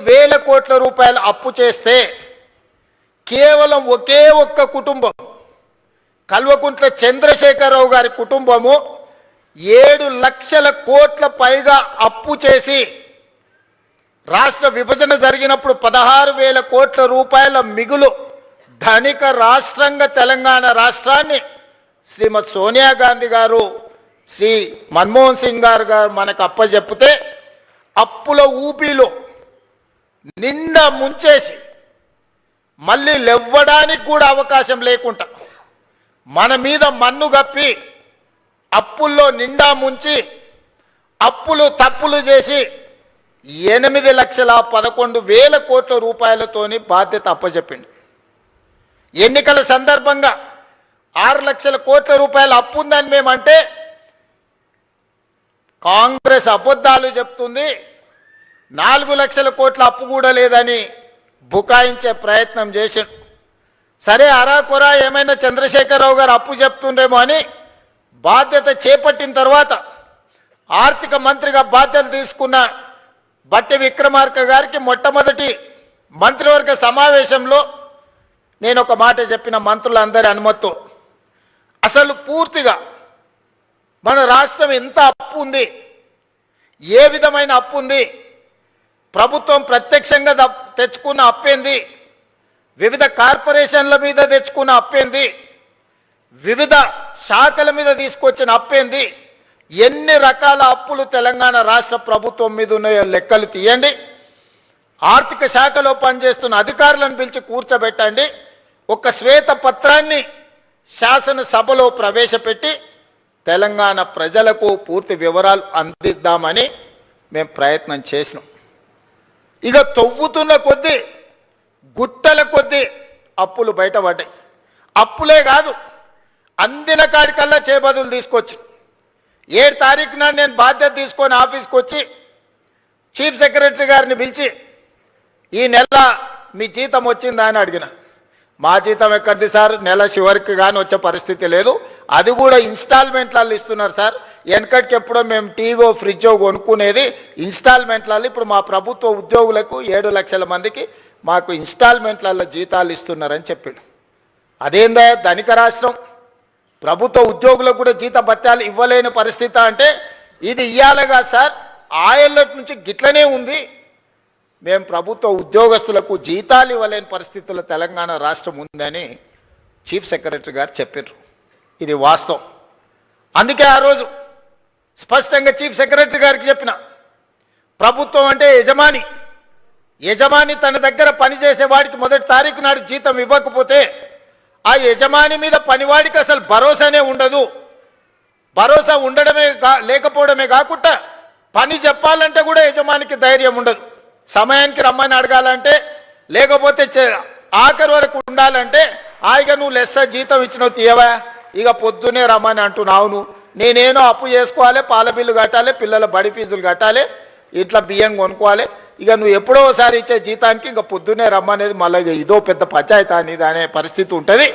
వేల కోట్ల రూపాయలు అప్పు చేస్తే కేవలం ఒకే ఒక్క కుటుంబం కల్వకుంట్ల చంద్రశేఖరరావు గారి కుటుంబము 7 లక్షల కోట్ల పైగా అప్పు చేసి రాష్ట్ర విభజన జరిగినప్పుడు 16,000 కోట్ల రూపాయల మిగులు ధనిక రాష్ట్రంగా తెలంగాణ రాష్ట్రాన్ని శ్రీమతి సోనియా గాంధీ గారు శ్రీ మన్మోహన్ సింగ్ గారు మనకు అప్పచెప్పితే అప్పుల ఊపిలో నిండా ముంచేసి మళ్ళీ లేవడానికి కూడా అవకాశం లేకుండా మన మీద మన్ను గప్పి అప్పుల్లో నిండా ముంచి అప్పులు తప్పులు చేసి 8,11,000 కోట్ల రూపాయలతోని బాధ్యత అప్పచెప్పింది. ఎన్నికల సందర్భంగా 6 లక్షల కోట్ల రూపాయల అప్పు ఉందని మేమంటే కాంగ్రెస్ అబద్ధాలు చెప్తుంది, 4 లక్షల కోట్ల అప్పు కూడా లేదని బుకాయించే ప్రయత్నం చేసిండు. సరే అరాకొరా ఏమైనా చంద్రశేఖరరావు గారు అప్పు చెప్తుండేమో అని బాధ్యత చేపట్టిన తర్వాత ఆర్థిక మంత్రిగా బాధ్యత తీసుకున్న బట్టి విక్రమార్క గారికి మొట్టమొదటి మంత్రివర్గ సమావేశంలో నేను ఒక మాట చెప్పిన మంత్రులందరి అనుమతితో, అసలు పూర్తిగా మన రాష్ట్రం ఎంత అప్పు ఉంది, ఏ విధమైన అప్పు ఉంది, ప్రభుత్వం ప్రత్యక్షంగా తెచ్చుకున్న అప్పేంది, వివిధ కార్పొరేషన్ల మీద తెచ్చుకున్న అప్పేంది, వివిధ శాఖల మీద తీసుకొచ్చిన అప్పేంది, ఎన్ని రకాల అప్పులు తెలంగాణ రాష్ట్ర ప్రభుత్వం మీద ఉన్నాయో లెక్కలు తీయండి. ఆర్థిక శాఖలో పనిచేస్తున్న అధికారులను పిలిచి కూర్చోబెట్టండి. ఒక శ్వేత పత్రాన్ని శాసనసభలో ప్రవేశపెట్టి తెలంగాణ ప్రజలకు పూర్తి వివరాలు అందిద్దామని మేము ప్రయత్నం చేసినాం. ఇక తవ్వుతున్న కొద్దీ గుట్టల కొద్దీ అప్పులు బయటపడ్డాయి. అప్పులే కాదు, అందిన కాడికల్లా చేబదులు తీసుకొచ్చి 7 తారీఖున నేను బాధ్యత తీసుకొని ఆఫీస్కి వచ్చి చీఫ్ సెక్రటరీ గారిని పిలిచి ఈ నెల మీ జీతం వచ్చిందా అని అడిగిన. మా జీతం ఎక్కడిది సార్, నెల చివరికి కానీ వచ్చే పరిస్థితి లేదు, అది కూడా ఇన్స్టాల్మెంట్లలో ఇస్తున్నారు సార్, వెనకటికి ఎప్పుడో మేము టీవో ఫ్రిడ్జో కొనుక్కునేది ఇన్స్టాల్మెంట్లలో, ఇప్పుడు మా ప్రభుత్వ ఉద్యోగులకు 7 లక్షల మందికి మాకు ఇన్స్టాల్మెంట్లలో జీతాలు ఇస్తున్నారని చెప్పిండు. అదేందా ధనిక రాష్ట్రం, ప్రభుత్వ ఉద్యోగులకు కూడా జీత భత్యాలు ఇవ్వలేని పరిస్థితి అంటే ఇది ఇయ్యాలిగా సార్, ఆయల్లటి నుంచి గిట్లనే ఉంది, మేము ప్రభుత్వ ఉద్యోగస్తులకు జీతాలు ఇవ్వలేని పరిస్థితుల్లో తెలంగాణ రాష్ట్రం ఉందని చీఫ్ సెక్రటరీ గారు చెప్పారు. ఇది వాస్తవం. అందుకే ఆ రోజు స్పష్టంగా చీఫ్ సెక్రటరీ గారికి చెప్పిన, ప్రభుత్వం అంటే యజమాని, యజమాని తన దగ్గర పనిచేసే వాడికి 1వ తారీఖు నాడు జీతం ఇవ్వకపోతే ఆ యజమాని మీద పనివాడికి అసలు భరోసానే ఉండదు. భరోసా ఉండడమే లేకపోవడమే కాకుండా పని చెప్పాలంటే కూడా యజమానికి ధైర్యం ఉండదు. సమయానికి రమ్మని అడగాలంటే, లేకపోతే ఆఖరి వరకు ఉండాలంటే హాయిగా నువ్వు లెస్స జీతం ఇచ్చినావు తీయవా, ఇక పొద్దునే రమ్మని అంటున్నావు, నేనేనో అప్పు చేసుకోవాలి, పాల బిల్లు కట్టాలి, పిల్లల బడి ఫీజులు కట్టాలి, ఇట్లా బియ్యం కొనుక్కోవాలి, ఇక నువ్వు ఎప్పుడో ఒకసారి ఇచ్చే జీతానికి ఇంకా పొద్దునే రమ్మనేది మళ్ళీ ఇదో పెద్ద పంచాయతీ అనేది అనే పరిస్థితి ఉంటుంది.